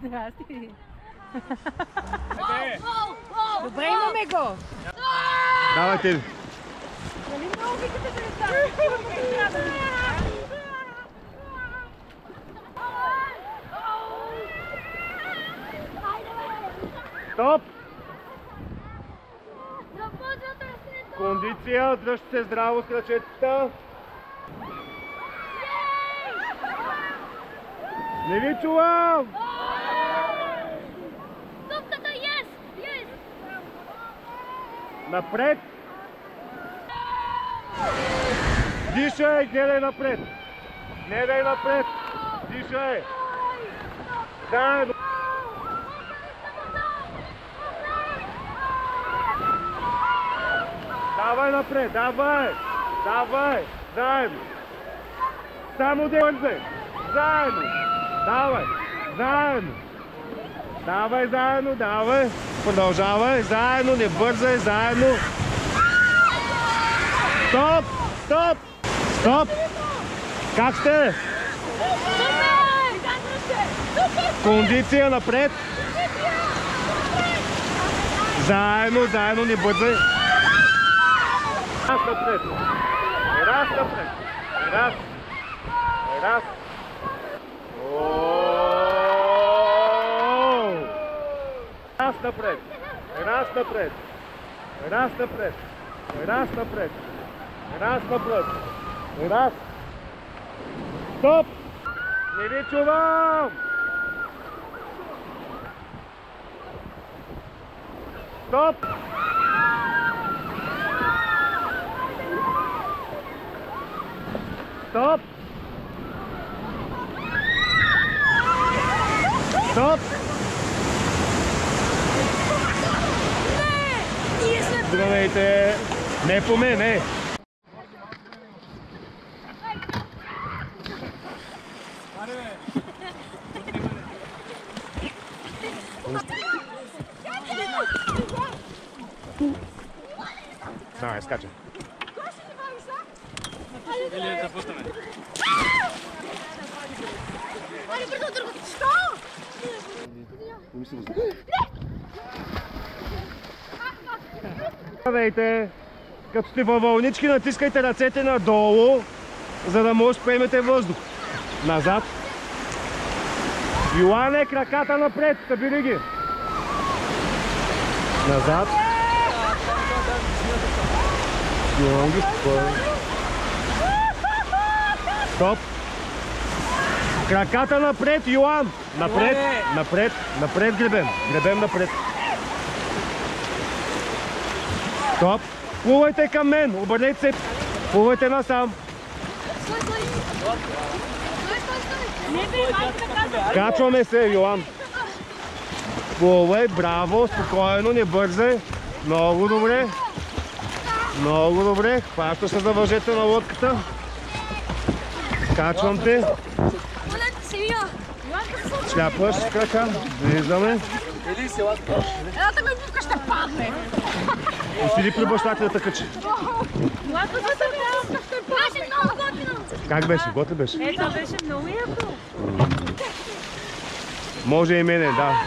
Здрасти. Добре, имаме го. Давайте. Нали много обичате да летате? Стоп! Кондиция, дръжте се здраво с крачетата. Не ви чувам! Топката, yes! Yes! Напред! Дишай, гледай напред! Гледай напред! Дишай! Заедно! Давай напред, давай! Давай! Заедно! Само бързай! Заедно! Давай! Заедно! Давай заедно, давай! Продължавай! Заедно, не бързай! Заедно! Стоп! Стоп! Стоп! Как сте? Кондиция напред! Заедно, заедно, не бързай! Раз напред! Раз напред! Раз! Раз! Раз напред! Раз напред! Раз напред! Раз напред! Раз напред! Раз! Стоп! Не ви чувам! Стоп! Стоп! Стоп! Здравейте! Не по мене! Давай, скачай. Или запускаме. Айде, бързо, другото. Що? Здравейте! Като сте във вълнички, натискайте ръцете надолу, за да може да приемете въздух. Назад. Йоане, краката напред, събери ги. Назад. Йоан ги спокойно. Стоп. Краката напред, Йоан. Напред, напред, напред гребем. Гребем напред. Стоп. Плувайте към мен, обърнете се. Плувайте насам. Стой, стой. Стой, стой, стой. Не бе, майка да казва. Качваме се, Йоан. Плувай, браво, спокойно, не бързай. Много добре. Много добре. Хваща се за въжето на лодката. Качвам те. Молете се, Мия. Шляпаш с крака. Влизаме. Едната ми бутка ще падне. Усили при баща ти да те качи. Младо за това ще Беше много готино. Как беше? Готин беше? Ето беше много яко. Може и мене, да.